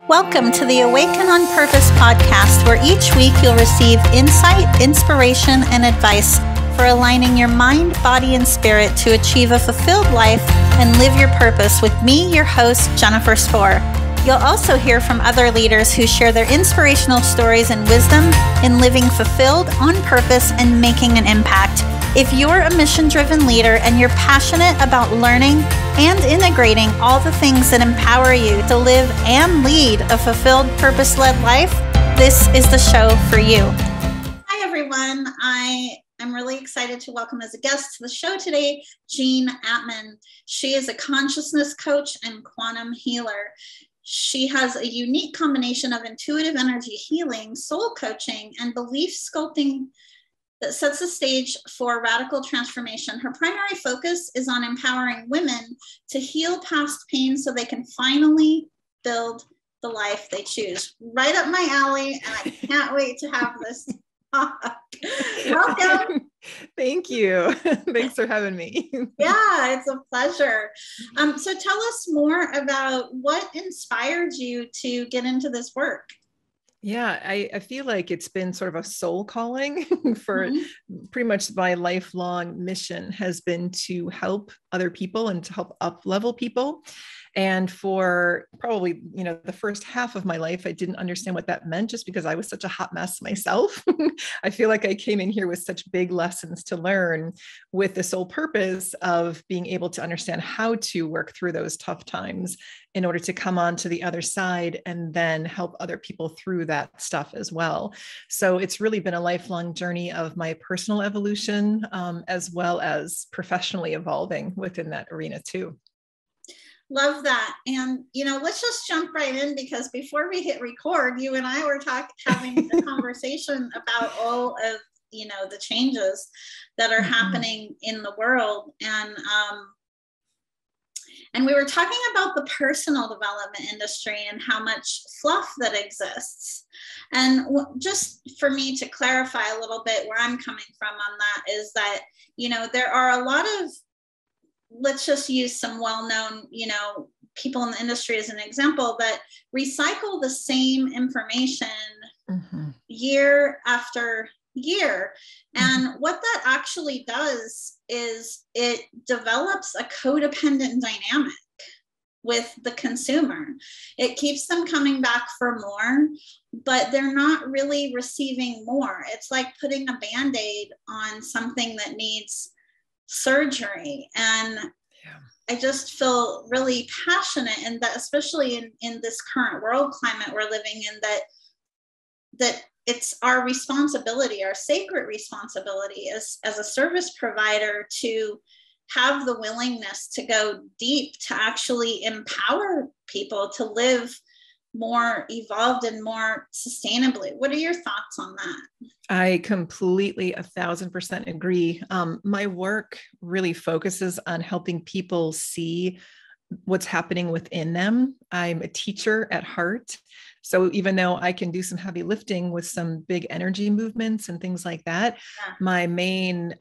Welcome to the Awaken on Purpose podcast, where each week you'll receive insight, inspiration, and advice for aligning your mind, body, and spirit to achieve a fulfilled life and live your purpose with me, your host, Jennifer Spohr. You'll also hear from other leaders who share their inspirational stories and wisdom in living fulfilled, on purpose, and making an impact. If you're a mission-driven leader and you're passionate about learning and integrating all the things that empower you to live and lead a fulfilled, purpose-led life, this is the show for you. Hi, everyone. I am really excited to welcome as a guest to the show today, Jean Atman. She is a consciousness coach and quantum healer. She has a unique combination of intuitive energy healing, soul coaching, and belief sculpting that sets the stage for radical transformation. Her primary focus is on empowering women to heal past pain so they can finally build the life they choose. Right up my alley, and I can't wait to have this talk. Welcome. Thank you. Thanks for having me. Yeah, it's a pleasure. So tell us more about what inspired you to get into this work. Yeah, I feel like it's been sort of a soul calling for pretty much my lifelong mission has been to help other people and to help up level people. And for probably, the first half of my life, I didn't understand what that meant just because I was such a hot mess myself. I feel like I came in here with such big lessons to learn with the sole purpose of being able to understand how to work through those tough times in order to come on to the other side and then help other people through that stuff as well. So it's really been a lifelong journey of my personal evolution, as well as professionally evolving within that arena too. Love that. And, let's just jump right in, because before we hit record, you and I were having a conversation about all of, the changes that are happening in the world. And we were talking about the personal development industry and how much fluff that exists. And just for me to clarify a little bit where I'm coming from on that is that, there are a lot of, let's just use some well-known, people in the industry as an example, that recycle the same information year after year. And what that actually does is it develops a codependent dynamic with the consumer. It keeps them coming back for more, but they're not really receiving more. It's like putting a Band-Aid on something that needs surgery. And I just feel really passionate, and that especially in this current world climate we're living in, that it's our responsibility, our sacred responsibility as a service provider, to have the willingness to go deep, to actually empower people to live more evolved and more sustainably. What are your thoughts on that? I completely 1,000% agree. My work really focuses on helping people see what's happening within them. I'm a teacher at heart. So even though I can do some heavy lifting with some big energy movements and things like that, my main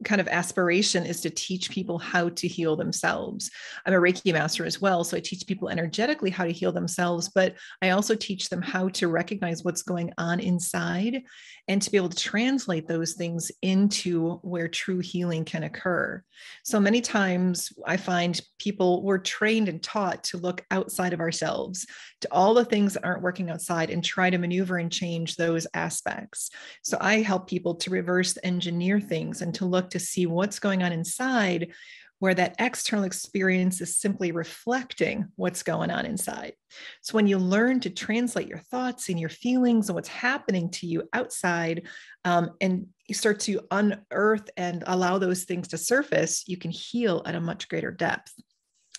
kind of aspiration is to teach people how to heal themselves. I'm a Reiki master as well, so I teach people energetically how to heal themselves, but I also teach them how to recognize what's going on inside and to be able to translate those things into where true healing can occur. So many times I find people were trained and taught to look outside of ourselves, to all the things that aren't working outside, and try to maneuver and change those aspects. So I help people to reverse engineer things and to look to see what's going on inside, where that external experience is simply reflecting what's going on inside. So when you learn to translate your thoughts and your feelings and what's happening to you outside, and you start to unearth and allow those things to surface, you can heal at a much greater depth.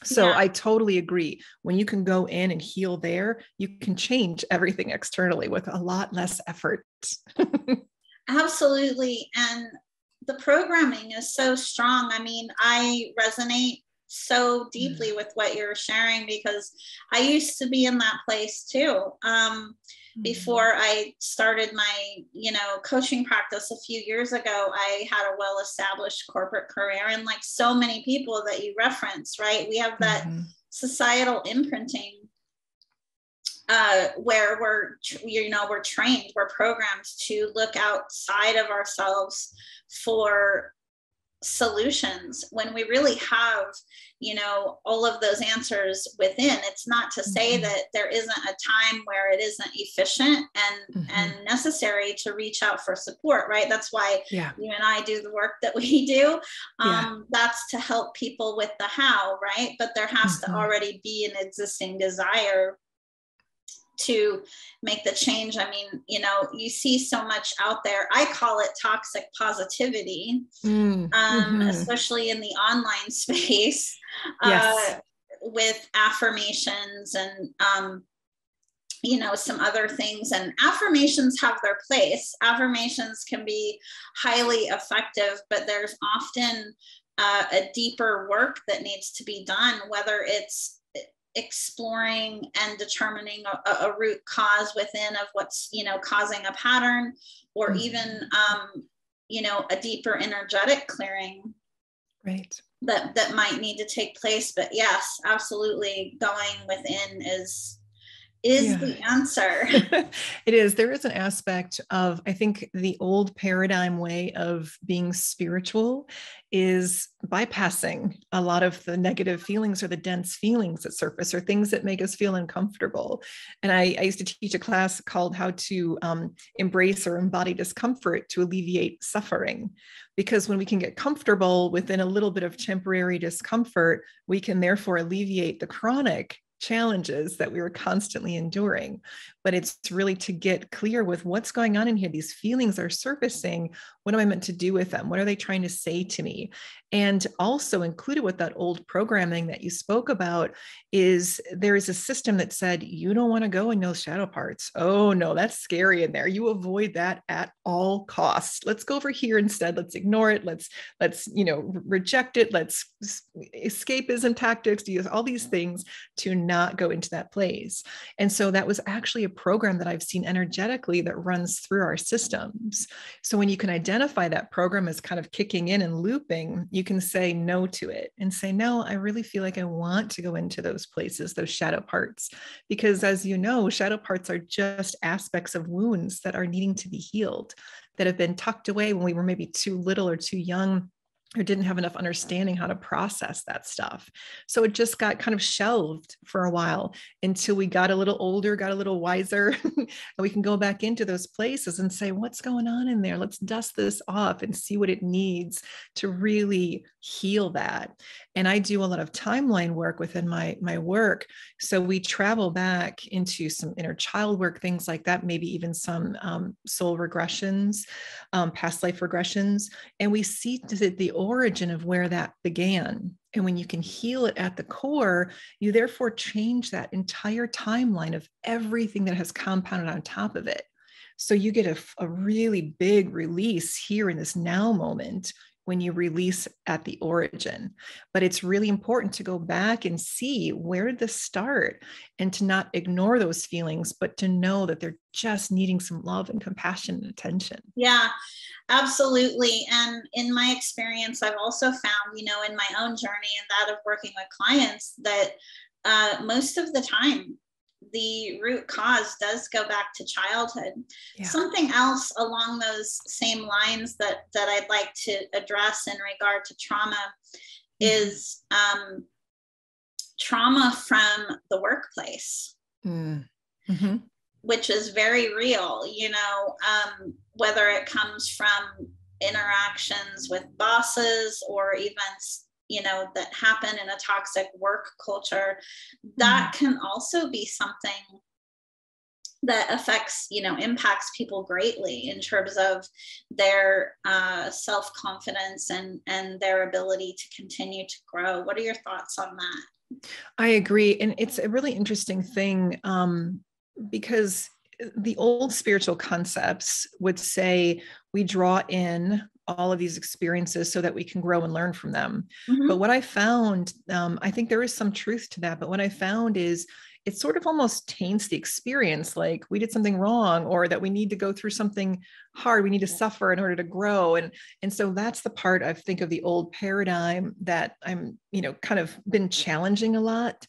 So I totally agree. When you can go in and heal there, you can change everything externally with a lot less effort. Absolutely. And the programming is so strong. I mean, I resonate so deeply with what you're sharing, because I used to be in that place too. Before I started my, coaching practice a few years ago, I had a well-established corporate career, and like so many people that you reference, right? We have that societal imprinting where we're trained, we're programmed to look outside of ourselves for solutions when we really have, all of those answers within. It's not to say that there isn't a time where it isn't efficient and necessary to reach out for support, right? That's why you and I do the work that we do. That's to help people with the how, right? But there has to already be an existing desire to make the change. I mean, you see so much out there. I call it toxic positivity, especially in the online space, with affirmations and, some other things. And affirmations have their place. Affirmations can be highly effective, but there's often a deeper work that needs to be done, whether it's exploring and determining a root cause within of what's, causing a pattern, or even, a deeper energetic clearing. Right. That might need to take place. But yes, absolutely, going within is the answer. It is. There is an aspect of, I think, the old paradigm way of being spiritual is bypassing a lot of the negative feelings or the dense feelings that surface or things that make us feel uncomfortable. And I used to teach a class called How to Embrace or Embody Discomfort to Alleviate Suffering. Because when we can get comfortable within a little bit of temporary discomfort, we can therefore alleviate the chronic challenges that we were constantly enduring. But it's really to get clear with what's going on in here. These feelings are surfacing. What am I meant to do with them? What are they trying to say to me? And also included with that old programming that you spoke about is there is a system that said, you don't want to go in those shadow parts. Oh no, that's scary in there. You avoid that at all costs. Let's go over here instead. Let's ignore it. Let's reject it. Let's escapism tactics, to use all these things to not go into that place. And so that was actually a program that I've seen energetically that runs through our systems. So when you can identify that program as kind of kicking in and looping, you can say no to it and say, no, I really feel like I want to go into those places, those shadow parts, because as you know, shadow parts are just aspects of wounds that are needing to be healed, that have been tucked away when we were maybe too little or too young, or didn't have enough understanding how to process that stuff. So it just got kind of shelved for a while until we got a little older, got a little wiser, and we can go back into those places and say, what's going on in there? Let's dust this off and see what it needs to really heal that. And I do a lot of timeline work within my work. So we travel back into some inner child work, things like that, maybe even some soul regressions, past life regressions. And we see the origin of where that began. And when you can heal it at the core, you therefore change that entire timeline of everything that has compounded on top of it. So you get a really big release here in this now moment when you release at the origin. But it's really important to go back and see, where did this start? And to not ignore those feelings, but to know that they're just needing some love and compassion and attention. Yeah, absolutely. And in my experience, I've also found, in my own journey and that of working with clients, that most of the time, the root cause does go back to childhood. Yeah. Something else along those same lines that I'd like to address in regard to trauma is trauma from the workplace, which is very real, whether it comes from interactions with bosses or events that happen in a toxic work culture. That can also be something that affects, impacts people greatly in terms of their self-confidence and their ability to continue to grow. What are your thoughts on that? I agree. And it's a really interesting thing because the old spiritual concepts would say we draw in all of these experiences so that we can grow and learn from them. But what I found, I think there is some truth to that, but what I found is it sort of almost taints the experience, like we did something wrong, or that we need to go through something hard, we need to suffer in order to grow. And so that's the part I think of the old paradigm that I'm, kind of been challenging a lot,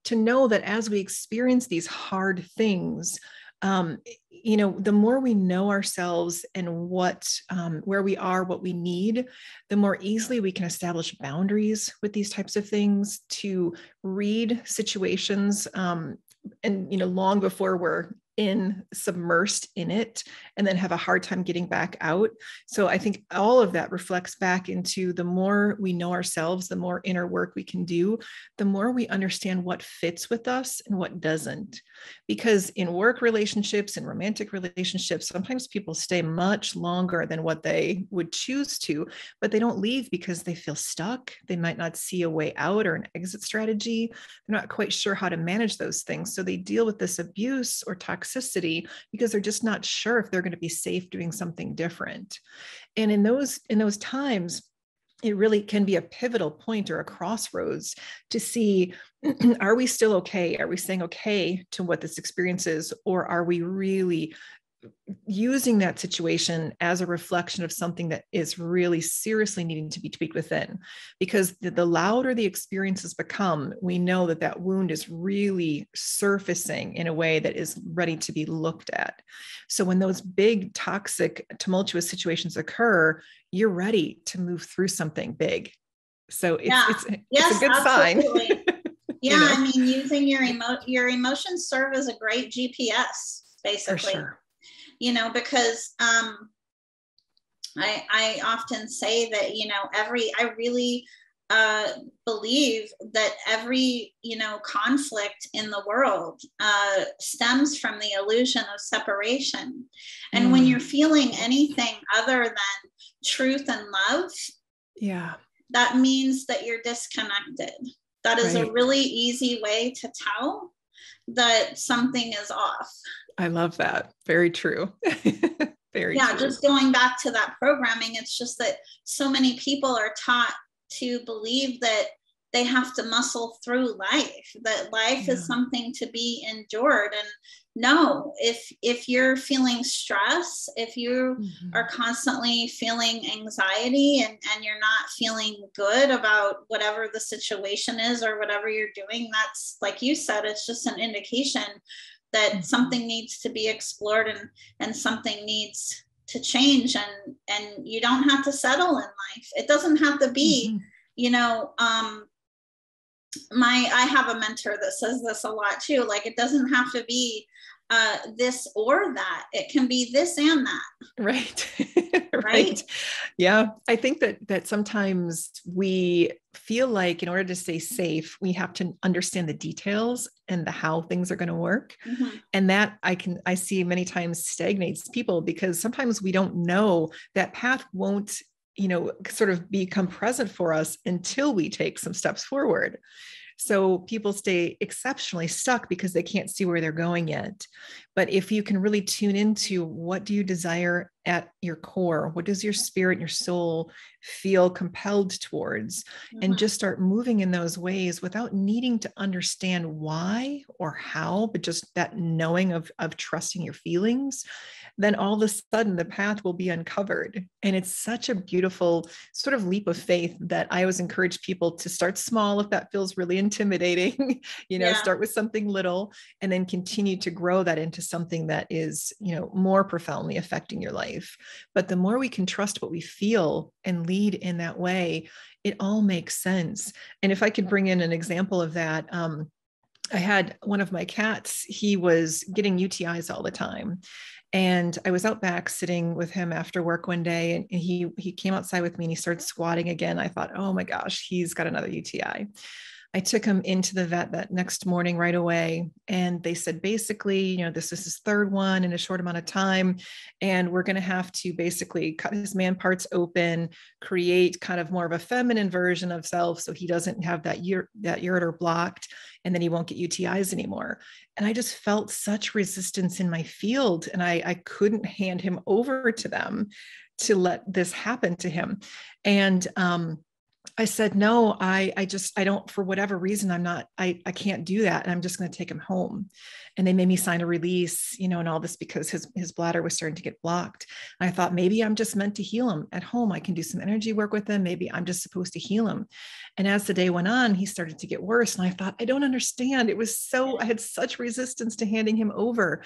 to know that as we experience these hard things, the more we know ourselves and where we are, what we need, the more easily we can establish boundaries with these types of things, to read situations, long before we're submersed in it, and then have a hard time getting back out. So I think all of that reflects back into, the more we know ourselves, the more inner work we can do, the more we understand what fits with us and what doesn't. Because in work relationships and romantic relationships, sometimes people stay much longer than what they would choose to, but they don't leave because they feel stuck. They might not see a way out or an exit strategy. They're not quite sure how to manage those things. So they deal with this abuse or toxicity because they're just not sure if they're going to be safe doing something different. And in those times, it really can be a pivotal point or a crossroads to see, are we still okay? Are we saying okay to what this experience is? Or are we really using that situation as a reflection of something that is really seriously needing to be tweaked within? Because the louder the experiences become, we know that that wound is really surfacing in a way that is ready to be looked at. So when those big, toxic, tumultuous situations occur, you're ready to move through something big. So it's a good absolutely. sign. Yeah, I mean, using your emotions serve as a great GPS, basically. For sure. Because I often say that, I really believe that every, conflict in the world stems from the illusion of separation. And when you're feeling anything other than truth and love, that means that you're disconnected. That is a really easy way to tell that something is off. I love that. Very true. Very true. Just going back to that programming, it's just that so many people are taught to believe that they have to muscle through life, that life is something to be endured. And no, if you're feeling stress, if you are constantly feeling anxiety and you're not feeling good about whatever the situation is or whatever you're doing, that's, like you said, it's just an indication that something needs to be explored and something needs to change, and you don't have to settle in life. It doesn't have to be, I have a mentor that says this a lot too. Like, it doesn't have to be this or that. It can be this and that. Right. Right. Yeah. I think that sometimes we feel like in order to stay safe, we have to understand the details and the how things are going to work. And that I see many times stagnates people, because sometimes we don't know that path won't, sort of become present for us until we take some steps forward. So people stay exceptionally stuck because they can't see where they're going yet. But if you can really tune into, what do you desire at your core? What does your spirit, your soul feel compelled towards? And just start moving in those ways without needing to understand why or how, but just that knowing of trusting your feelings, then all of a sudden the path will be uncovered. And it's such a beautiful sort of leap of faith that I always encourage people to start small if that feels really intimidating. Start with something little and then continue to grow that into something that is, more profoundly affecting your life. But the more we can trust what we feel and lead in that way, it all makes sense. And if I could bring in an example of that, I had one of my cats, he was getting UTIs all the time. And I was out back sitting with him after work one day, and he came outside with me and he started squatting again. I thought, oh my gosh, he's got another UTI. I took him into the vet that next morning right away. And they said, basically, this is his third one in a short amount of time. And we're going to have to basically cut his man parts open, create kind of more of a feminine version of self, so he doesn't have that ureter blocked, and then he won't get UTIs anymore. And I just felt such resistance in my field, and I couldn't hand him over to them to let this happen to him. And I said, no, I don't, for whatever reason, I can't do that. And I'm just going to take him home. And they made me sign a release, and all this because his bladder was starting to get blocked. And I thought maybe I'm just meant to heal him at home. I can do some energy work with him. Maybe I'm just supposed to heal him. And as the day went on, he started to get worse. And I thought, I don't understand. I had such resistance to handing him over.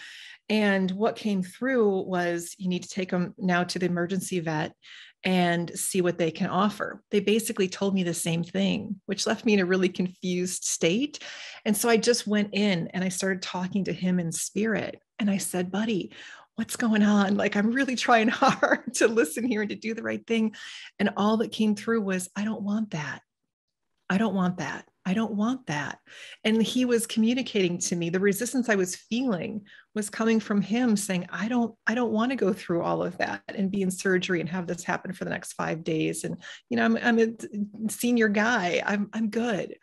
And what came through was, you need to take him now to the emergency vet and see what they can offer. They basically told me the same thing, which left me in a really confused state. And so I just went in and I started talking to him in spirit. And I said, buddy, what's going on? Like, I'm really trying hard to listen here and to do the right thing. And all that came through was, I don't want that. I don't want that. I don't want that. And he was communicating to me, the resistance I was feeling was coming from him saying, I don't want to go through all of that and be in surgery and have this happen for the next 5 days. And, I'm a senior guy. I'm good.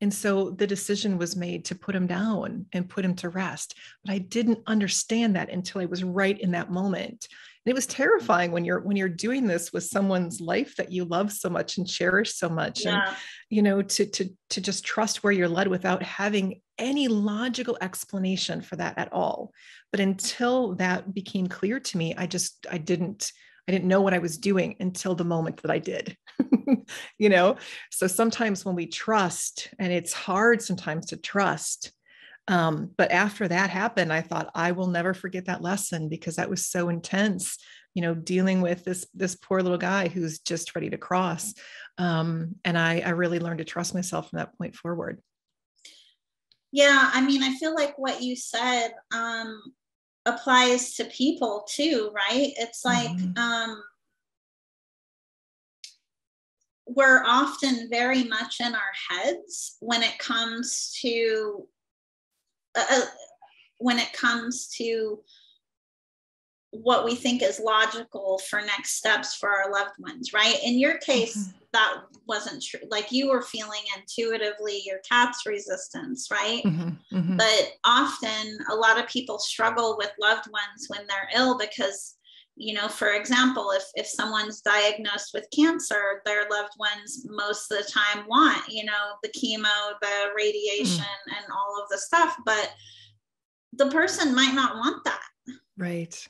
And so the decision was made to put him down and put him to rest. But I didn't understand that until I was right in that moment. And it was terrifying when you're doing this with someone's life that you love so much and cherish so much. Yeah. And, to just trust where you're led without having any logical explanation for that at all. But until that became clear to me, I didn't know what I was doing until the moment that I did. So sometimes when we trust, and it's hard sometimes to trust, but after that happened, I thought, I will never forget that lesson, because that was so intense, dealing with this poor little guy who's just ready to cross. And I really learned to trust myself from that point forward. Yeah. I mean, I feel like what you said applies to people too, right? It's like, we're often very much in our heads when it comes to what we think is logical for next steps for our loved ones, right? In your case, that wasn't true. Like, you were feeling intuitively your cat's resistance, right? But often a lot of people struggle with loved ones when they're ill because, for example, if someone's diagnosed with cancer, their loved ones most of the time want, the chemo, the radiation, and all of the stuff, but the person might not want that. Right.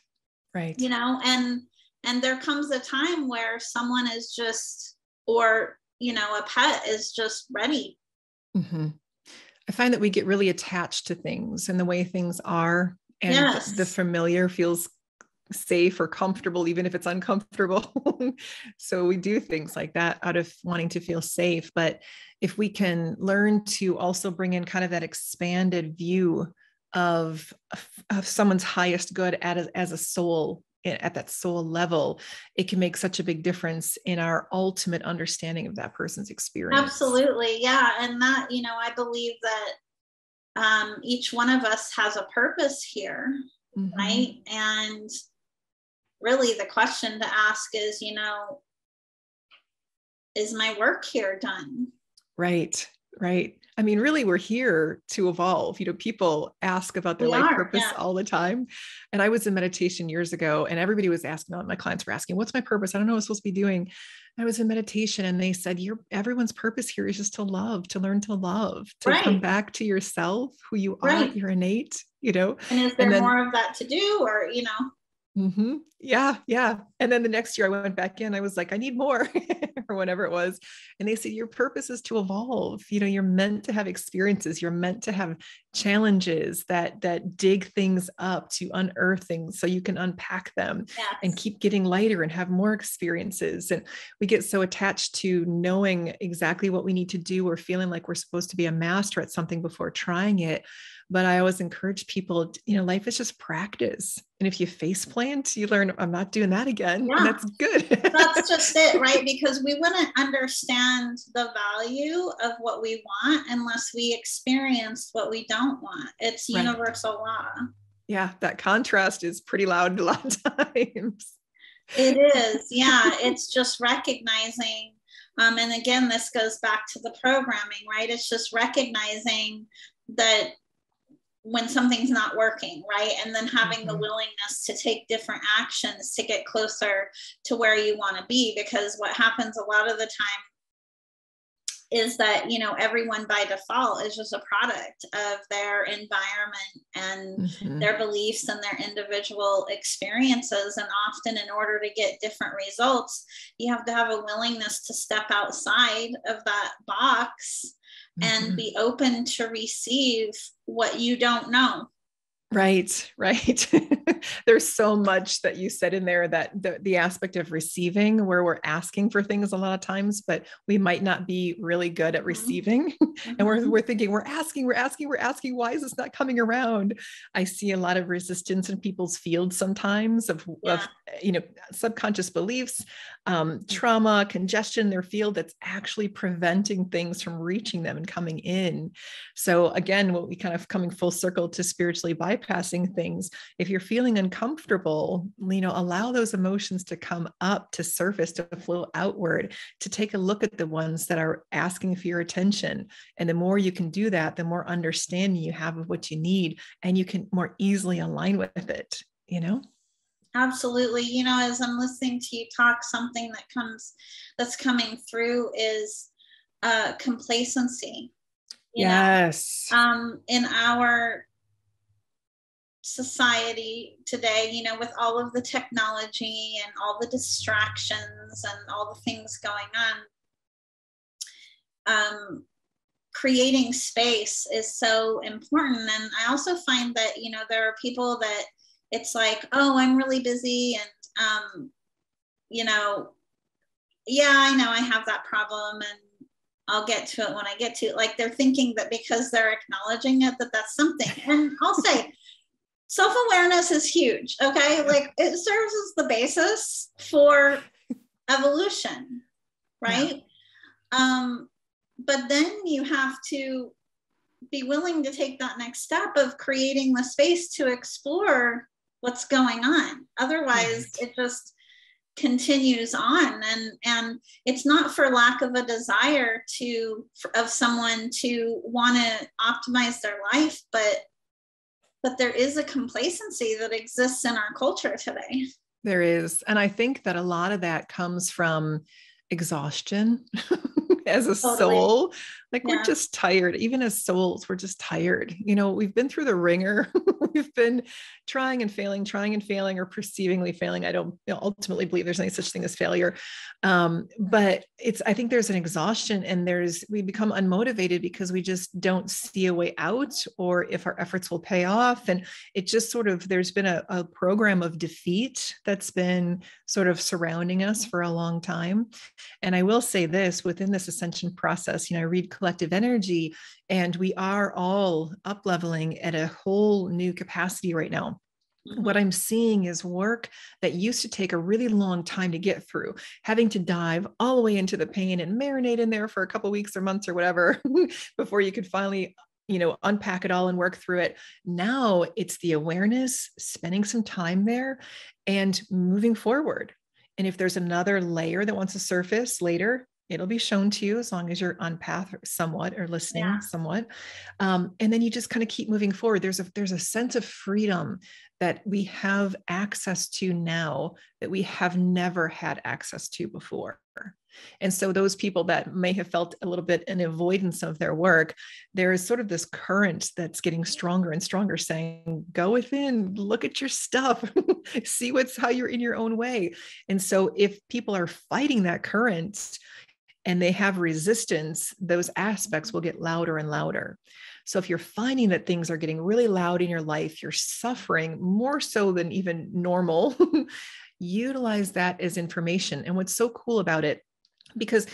And there comes a time where someone is just, or, a pet is just ready. I find that we get really attached to things and the way things are, and the familiar feels safe or comfortable, even if it's uncomfortable. So we do things like that out of wanting to feel safe. But if we can learn to also bring in kind of that expanded view of someone's highest good as a soul, at that soul level, it can make such a big difference in our ultimate understanding of that person's experience. Absolutely. Yeah. And that, I believe that each one of us has a purpose here, right? And really the question to ask is, is my work here done? Right. I mean, really, we're here to evolve. People ask about their life purpose all the time. And I was in meditation years ago, and everybody was asking, my clients were asking, what's my purpose? I don't know what I'm supposed to be doing. I was in meditation, and they said, everyone's purpose here is just to love, to learn to love, to come back to yourself, who you are, your innate, And is there more of that to do, or, Yeah. And then the next year I went back in, I was like, I need more or whatever it was. And they said, your purpose is to evolve. You're meant to have experiences. You're meant to have challenges that dig things up, to unearth things so you can unpack them and keep getting lighter and have more experiences. And we get so attached to knowing exactly what we need to do, or feeling like we're supposed to be a master at something before trying it. But I always encourage people, life is just practice. And if you face plant, you learn, I'm not doing that again. And that's good. That's just it, right? Because we wouldn't understand the value of what we want unless we experience what we don't want. It's universal law. Yeah, that contrast is pretty loud a lot of times. It is. Yeah, it's just recognizing. And again, this goes back to the programming, right? It's just recognizing that when something's not working, right? And then having the willingness to take different actions to get closer to where you want to be. Because what happens a lot of the time is that, you know, everyone by default is just a product of their environment and their beliefs and their individual experiences. And often, in order to get different results, you have to have a willingness to step outside of that box and be open to receive what you don't know. Right, right. There's so much that you said in there, that the aspect of receiving, where we're asking for things a lot of times, but we might not be really good at receiving. And we're thinking, we're asking, why is this not coming around? I see a lot of resistance in people's fields sometimes of you know, subconscious beliefs, trauma, congestion in their field that's actually preventing things from reaching them and coming in. So again, what we kind of coming full circle to spiritually bypassing things. If you're feeling uncomfortable, you know, allow those emotions to come up, to surface, to flow outward, to take a look at the ones that are asking for your attention. And the more you can do that, the more understanding you have of what you need, and you can more easily align with it, you know? Absolutely. You know, as I'm listening to you talk, something that's coming through is complacency. Yes. In our society today, you know, with all of the technology and all the distractions and all the things going on, creating space is so important. And I also find that, you know, there are people that it's like, oh, I'm really busy, and you know, yeah, I know I have that problem, and I'll get to it when I get to it. Like, they're thinking that because they're acknowledging it, that that's something. And I'll say, self-awareness is huge. Okay. Like, it serves as the basis for evolution. Right. Yeah. But then you have to be willing to take that next step of creating the space to explore what's going on. Otherwise, it just continues on, and it's not for lack of a desire of someone to want to optimize their life, but there is a complacency that exists in our culture today. There is. And I think that a lot of that comes from exhaustion as a soul. Like, we're just tired. Even as souls, we're just tired. You know, we've been through the ringer. We've been trying and failing, or perceivingly failing. I don't ultimately believe there's any such thing as failure. But I think there's an exhaustion, and we become unmotivated because we just don't see a way out, or if our efforts will pay off. And it just sort of, there's been a program of defeat that's been sort of surrounding us for a long time. And I will say this, within this ascension process, you know, I read collective energy, and we are all up leveling at a whole new capacity right now. What I'm seeing is work that used to take a really long time to get through, having to dive all the way into the pain and marinate in there for a couple of weeks or months or whatever before you could finally, you know, unpack it all and work through it. Now it's the awareness, spending some time there and moving forward. And if there's another layer that wants to surface later, it'll be shown to you, as long as you're on path somewhat, or listening somewhat. And then you just kind of keep moving forward. There's a sense of freedom that we have access to now that we have never had access to before. And so those people that may have felt a little bit an avoidance of their work, there is sort of this current that's getting stronger and stronger, saying, go within, look at your stuff, see how you're in your own way. And so if people are fighting that current and they have resistance, those aspects will get louder and louder. So if you're finding that things are getting really loud in your life, you're suffering more so than even normal, utilize that as information. And what's so cool about it, because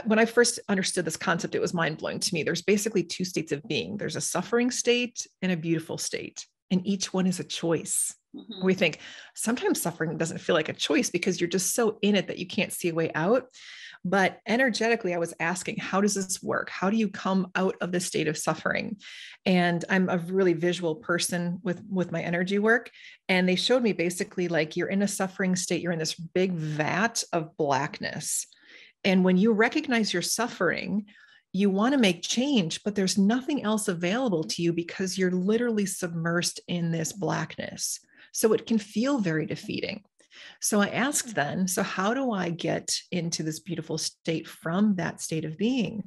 when I first understood this concept, it was mind-blowing to me. There's basically two states of being. There's a suffering state and a beautiful state, and each one is a choice. We think sometimes suffering doesn't feel like a choice because you're just so in it that you can't see a way out. But energetically, I was asking, how does this work? How do you come out of the state of suffering? And I'm a really visual person with my energy work. And they showed me basically, like, you're in a suffering state, you're in this big vat of blackness. And when you recognize your suffering, you want to make change, but there's nothing else available to you because you're literally submersed in this blackness. So it can feel very defeating. So I asked then, so how do I get into this beautiful state from that state of being?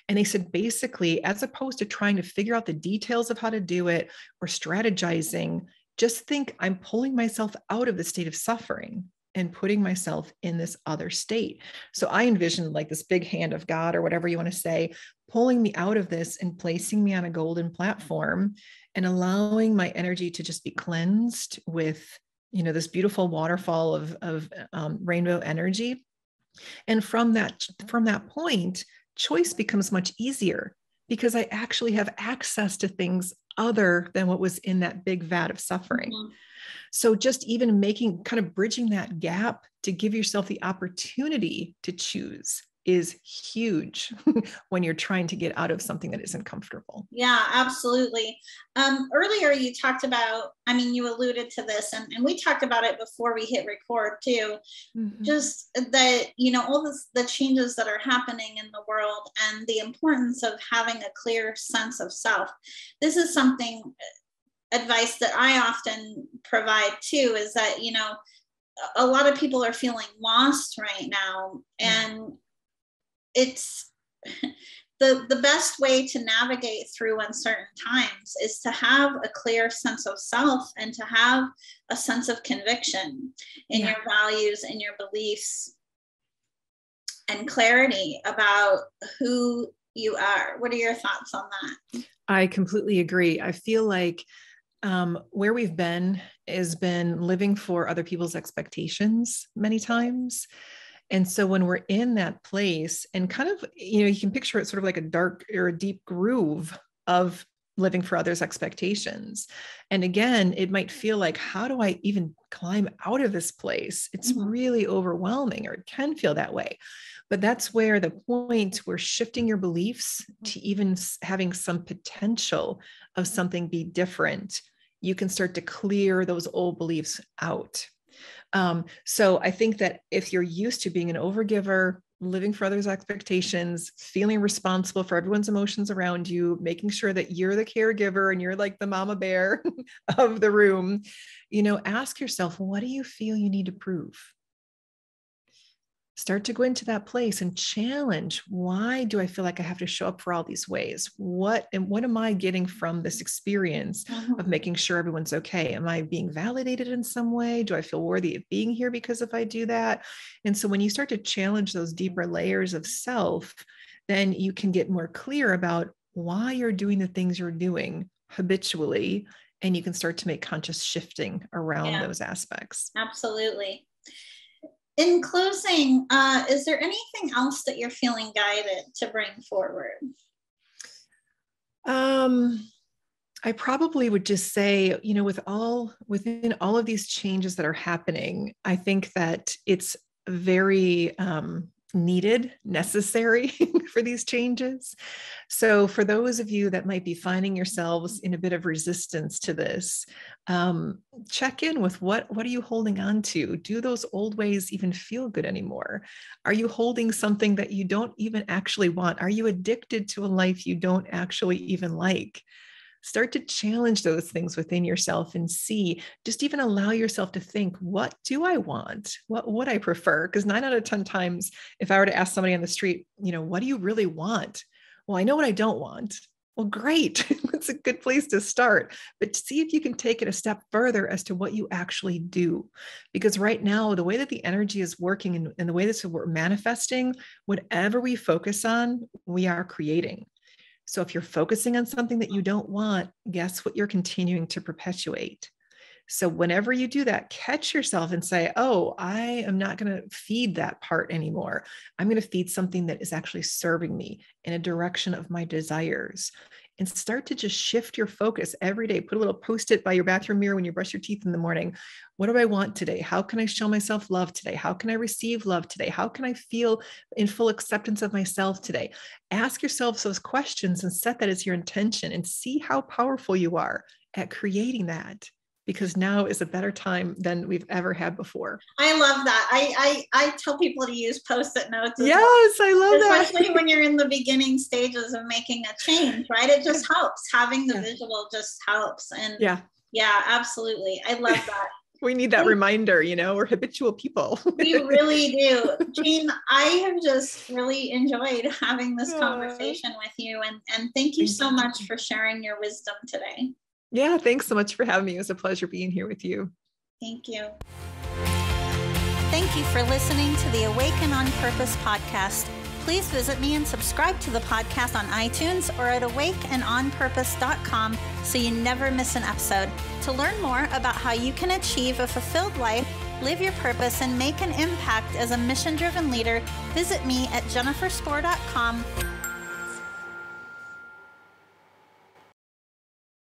And they said, basically, as opposed to trying to figure out the details of how to do it or strategizing, just think I'm pulling myself out of the state of suffering and putting myself in this other state. So I envisioned like this big hand of God, or whatever you want to say, pulling me out of this and placing me on a golden platform and allowing my energy to just be cleansed with, this beautiful waterfall of rainbow energy. And from that point, choice becomes much easier because I actually have access to things other than what was in that big vat of suffering. Mm-hmm. So just even kind of bridging that gap to give yourself the opportunity to choose is huge when you're trying to get out of something that isn't comfortable. Yeah, absolutely. Earlier you talked about, you alluded to this and we talked about it before we hit record too, mm-hmm. just that, all the changes that are happening in the world and the importance of having a clear sense of self. This is advice that I often provide too, is that, a lot of people are feeling lost right now, and it's the best way to navigate through uncertain times is to have a clear sense of self and to have a sense of conviction in your values and your beliefs and clarity about who you are. What are your thoughts on that? I completely agree. I feel like where we've been has been living for other people's expectations many times. And so when we're in that place and kind of, you can picture it sort of like a dark or a deep groove of living for others' expectations. And again, it might feel like, how do I even climb out of this place? It's mm-hmm. really overwhelming, or it can feel that way. But that's where the point where shifting your beliefs to even having some potential of something be different, you can start to clear those old beliefs out. So I think that if you're used to being an overgiver, living for others' expectations, feeling responsible for everyone's emotions around you, making sure that you're the caregiver and you're like the mama bear of the room, ask yourself, what do you feel you need to prove? Start to go into that place and challenge, why do I feel like I have to show up for all these ways? What am I getting from this experience mm-hmm. of making sure everyone's okay? Am I being validated in some way? Do I feel worthy of being here because if I do that? And so when you start to challenge those deeper layers of self, then you can get more clear about why you're doing the things you're doing habitually, and you can start to make conscious shifting around those aspects. Absolutely. In closing, is there anything else that you're feeling guided to bring forward? I probably would just say, within all of these changes that are happening, I think that it's very needed, necessary for these changes. So for those of you that might be finding yourselves in a bit of resistance to this, check in with what are you holding on to? Do those old ways even feel good anymore? Are you holding something that you don't even actually want? Are you addicted to a life you don't actually even like? Start to challenge those things within yourself and just even allow yourself to think, what do I want? What would I prefer? Because 9 out of 10 times, if I were to ask somebody on the street, what do you really want? Well, I know what I don't want. Well, great. It's a good place to start, but see if you can take it a step further as to what you actually do. Because right now, the way that the energy is working and the way that we're manifesting, whatever we focus on, we are creating. So if you're focusing on something that you don't want, guess what you're continuing to perpetuate? So whenever you do that, catch yourself and say, oh, I am not going to feed that part anymore. I'm going to feed something that is actually serving me in a direction of my desires. And start to just shift your focus every day. Put a little Post-it by your bathroom mirror when you brush your teeth in the morning. What do I want today? How can I show myself love today? How can I receive love today? How can I feel in full acceptance of myself today? Ask yourself those questions and set that as your intention and see how powerful you are at creating that. Because now is a better time than we've ever had before. I love that. I tell people to use Post-it notes. Yes, I love that. Especially when you're in the beginning stages of making a change, right? It just helps. Having the visual just helps. And yeah, absolutely. I love that. We need that reminder, we're habitual people. We really do. Jean, I have just really enjoyed having this conversation with you. And thank you so much for sharing your wisdom today. Yeah, thanks so much for having me. It was a pleasure being here with you. Thank you. Thank you for listening to the Awaken on Purpose podcast. Please visit me and subscribe to the podcast on iTunes or at awakenonpurpose.com so you never miss an episode. To learn more about how you can achieve a fulfilled life, live your purpose, and make an impact as a mission-driven leader, visit me at jenniferspore.com